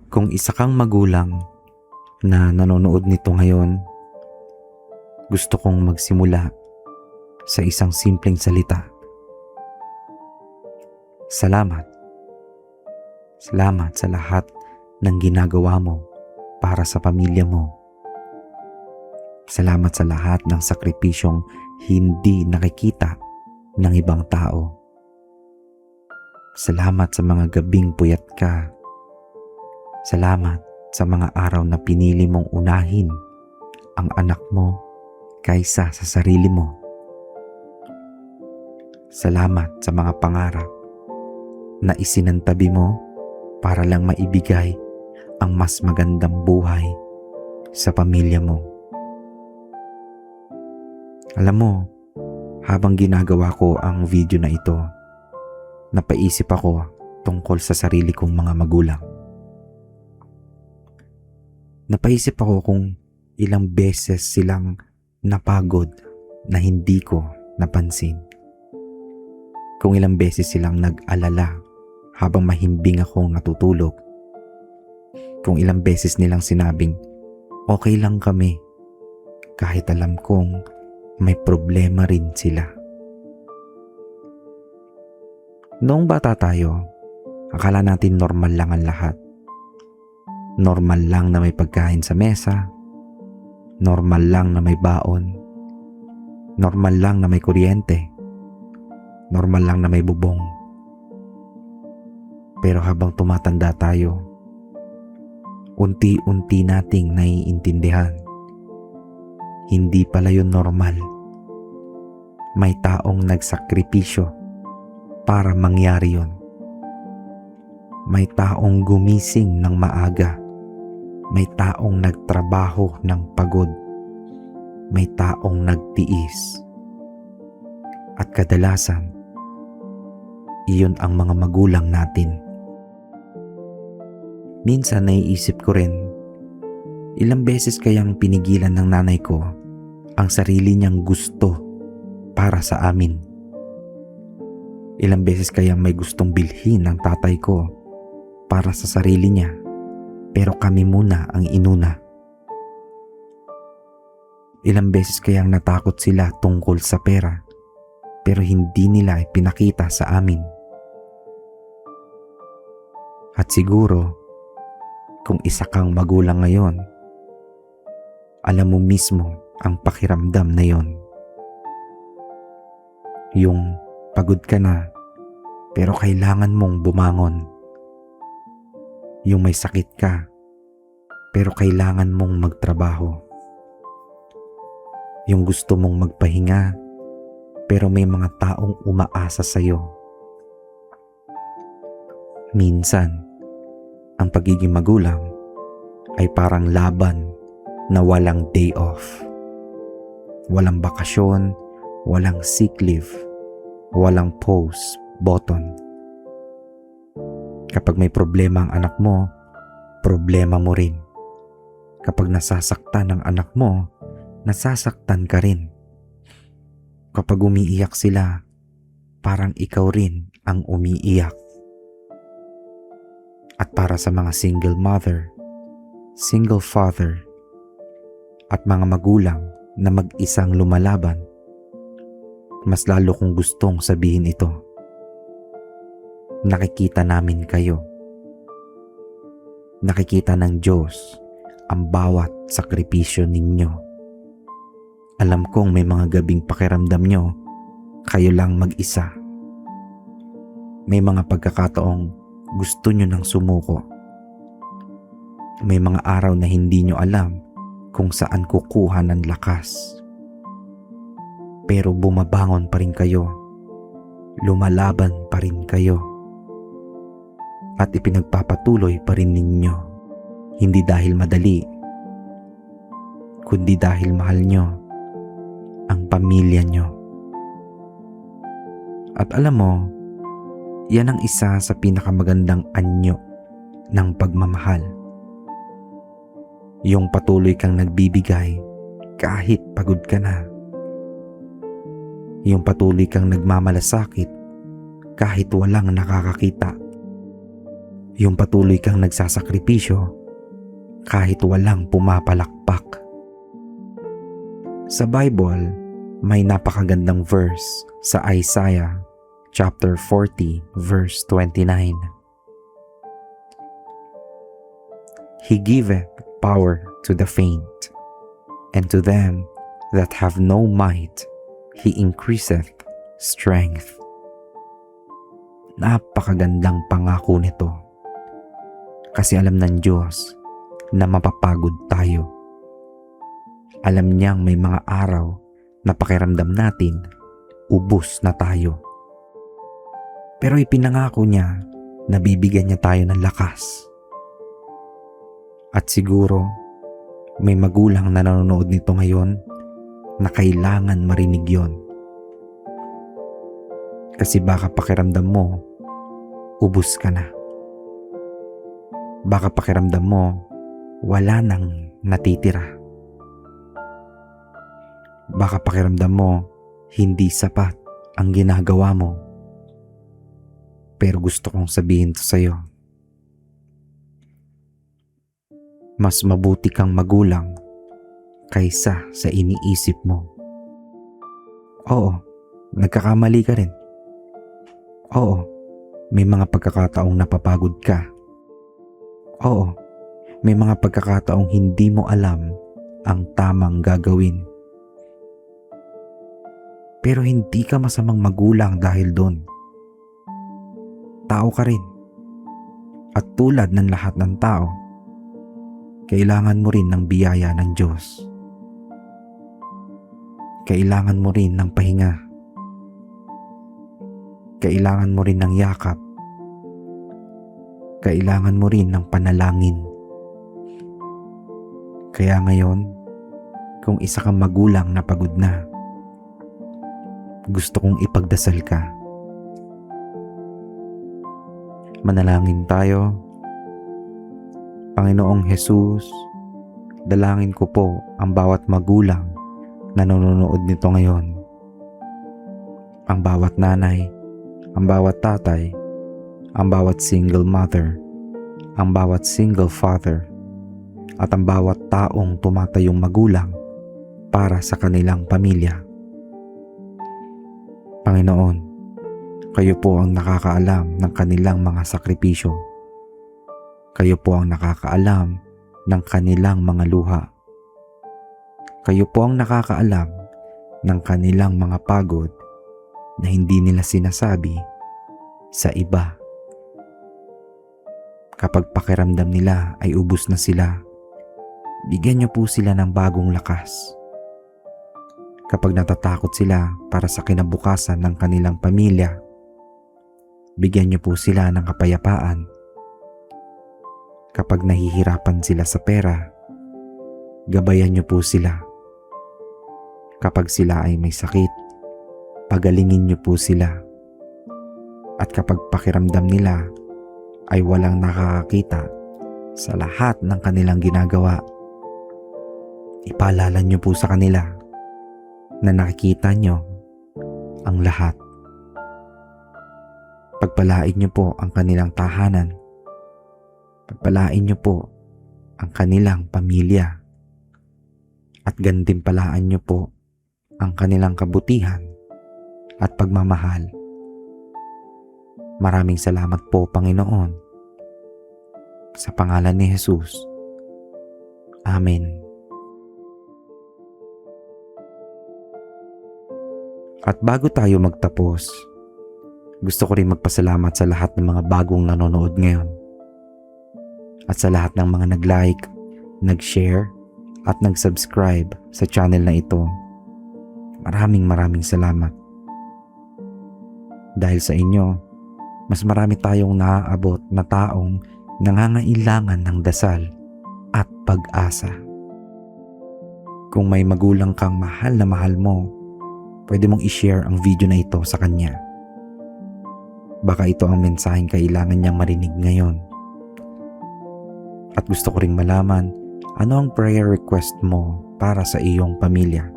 Kung isa kang magulang na nanonood nito ngayon, gusto kong magsimula sa isang simpleng salita. Salamat. Salamat sa lahat ng ginagawa mo para sa pamilya mo. Salamat sa lahat ng sakripisyong hindi nakikita ng ibang tao. Salamat sa mga gabing puyat ka. Salamat sa mga araw na pinili mong unahin ang anak mo kaysa sa sarili mo. Salamat sa mga pangarap na isinantabi mo para lang maibigay ang mas magandang buhay sa pamilya mo. Alam mo, habang ginagawa ko ang video na ito, napaisip ako tungkol sa sarili kong mga magulang. Napaisip ako kung ilang beses silang napagod na hindi ko napansin. Kung ilang beses silang nag-alala habang mahimbing akong natutulog. Kung ilang beses nilang sinabing, okay lang kami, kahit alam kong may problema rin sila. Noong bata tayo, akala natin normal lang ang lahat. Normal lang na may pagkain sa mesa. Normal lang na may baon. Normal lang na may kuryente. Normal lang na may bubong. Pero habang tumatanda tayo, unti-unti nating naiintindihan. Hindi pala yun normal. May taong nagsakripisyo para mangyari yun. May taong gumising ng maaga. May taong nagtrabaho ng pagod. May taong nagtiis. At kadalasan, iyon ang mga magulang natin. Minsan naiisip ko rin, ilang beses kayang pinigilan ng nanay ko ang sarili niyang gusto para sa amin. Ilang beses kayang may gustong bilhin ng tatay ko para sa sarili niya, pero kami muna ang inuna. Ilang beses kayang natakot sila tungkol sa pera, pero hindi nila ipinakita sa amin. At siguro, kung isa kang magulang ngayon, alam mo mismo ang pakiramdam na yon. Yung pagod ka na, pero kailangan mong bumangon. Yung may sakit ka, pero kailangan mong magtrabaho. Yung gusto mong magpahinga, pero may mga taong umaasa sa'yo. Minsan, ang pagiging magulang ay parang laban na walang day off. Walang bakasyon, walang sick leave, walang pause button. Kapag may problema ang anak mo, problema mo rin. Kapag nasasaktan ang anak mo, nasasaktan ka rin. Kapag umiiyak sila, parang ikaw rin ang umiiyak. At para sa mga single mother, single father, at mga magulang na mag-isang lumalaban, mas lalo kong gustong sabihin ito. Nakikita namin kayo. Nakikita ng Diyos ang bawat sakripisyo ninyo. Alam kong may mga gabing pakiramdam nyo, kayo lang mag-isa. May mga pagkakataong gusto nyo nang sumuko. May mga araw na hindi nyo alam kung saan kukuha ng lakas. Pero bumabangon pa rin kayo. Lumalaban pa rin kayo. At ipinagpapatuloy pa rin ninyo. Hindi dahil madali, kundi dahil mahal nyo ang pamilya nyo. At alam mo, yan ang isa sa pinakamagandang anyo ng pagmamahal. Yung patuloy kang nagbibigay kahit pagod ka na. Yung patuloy kang nagmamalasakit kahit walang nakakakita. Yung patuloy kang nagsasakripisyo kahit walang pumapalakpak. Sa Bible, may napakagandang verse sa Isaiah chapter 40 verse 29. He giveth power to the faint, and to them that have no might, He increaseth strength. Napakagandang pangako nito. Kasi alam ng Diyos na mapapagod tayo. Alam niyang may mga araw na pakiramdam natin, ubos na tayo. Pero ipinangako niya na bibigyan niya tayo ng lakas. At siguro, may magulang na nanonood nito ngayon na kailangan marinig yon. Kasi baka pakiramdam mo, ubos ka na. Baka pakiramdam mo, wala nang natitira. Baka pakiramdam mo, hindi sapat ang ginagawa mo. Pero gusto kong sabihin to sa'yo. Mas mabuti kang magulang kaysa sa iniisip mo. Oo, nagkakamali ka rin. Oo, may mga pagkakataong napapagod ka. Oo, may mga pagkakataong hindi mo alam ang tamang gagawin. Pero hindi ka masamang magulang dahil doon. Tao ka rin. At tulad ng lahat ng tao, kailangan mo rin ng biyaya ng Diyos. Kailangan mo rin ng pahinga. Kailangan mo rin ng yakap. Kailangan mo rin ng panalangin. Kaya ngayon, kung isa kang magulang na pagod na, gusto kong ipagdasal ka. Manalangin tayo. Panginoong Jesus, dalangin ko po ang bawat magulang na nanonood nito ngayon. Ang bawat nanay, ang bawat tatay, ang bawat single mother, ang bawat single father, at ang bawat taong tumatayong magulang para sa kanilang pamilya. Panginoon, kayo po ang nakakaalam ng kanilang mga sakripisyo. Kayo po ang nakakaalam ng kanilang mga luha. Kayo po ang nakakaalam ng kanilang mga pagod na hindi nila sinasabi sa iba. Kapag pakiramdam nila ay ubos na sila, bigyan niyo po sila ng bagong lakas. Kapag natatakot sila para sa kinabukasan ng kanilang pamilya, bigyan niyo po sila ng kapayapaan. Kapag nahihirapan sila sa pera, gabayan niyo po sila. Kapag sila ay may sakit, pagalingin niyo po sila. At kapag pakiramdam nila ay walang nakakakita sa lahat ng kanilang ginagawa, ipaalala niyo po sa kanila na nakikita niyo ang lahat. Pagpalain niyo po ang kanilang tahanan. Pagpalain niyo po ang kanilang pamilya. At gantimpalaan niyo po ang kanilang kabutihan at pagmamahal. Maraming salamat po, Panginoon. Sa pangalan ni Jesus. Amen. At bago tayo magtapos, gusto ko rin magpasalamat sa lahat ng mga bagong nanonood ngayon. At sa lahat ng mga nag-like, nag-share, at nag-subscribe sa channel na ito. Maraming salamat. Dahil sa inyo, mas marami tayong naaabot na taong nangangailangan ng dasal at pag-asa. Kung may magulang kang mahal na mahal mo, pwede mong i-share ang video na ito sa kanya. Baka ito ang mensaheng kailangan niyang marinig ngayon. At gusto ko ring malaman ano ang prayer request mo para sa iyong pamilya.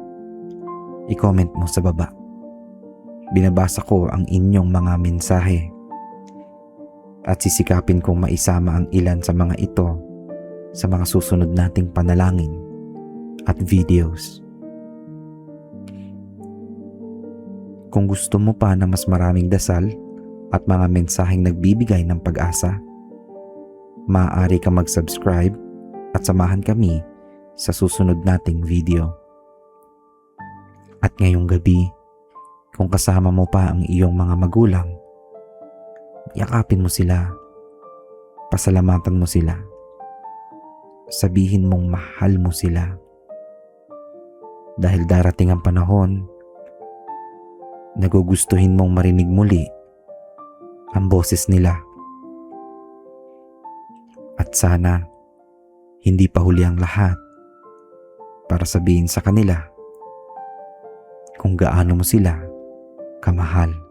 I-comment mo sa baba. Binabasa ko ang inyong mga mensahe. at sisikapin kong maisama ang ilan sa mga ito sa mga susunod nating panalangin at videos. Kung gusto mo pa na mas maraming dasal at mga mensaheng nagbibigay ng pag-asa, maaari ka mag-subscribe at samahan kami sa susunod nating video. At ngayong gabi, kung kasama mo pa ang iyong mga magulang, yakapin mo sila, pasalamatan mo sila, sabihin mong mahal mo sila. Dahil darating ang panahon, nagugustuhin mong marinig muli ang boses nila. At sana, hindi pa huli ang lahat para sabihin sa kanila kung gaano mo sila kamahal.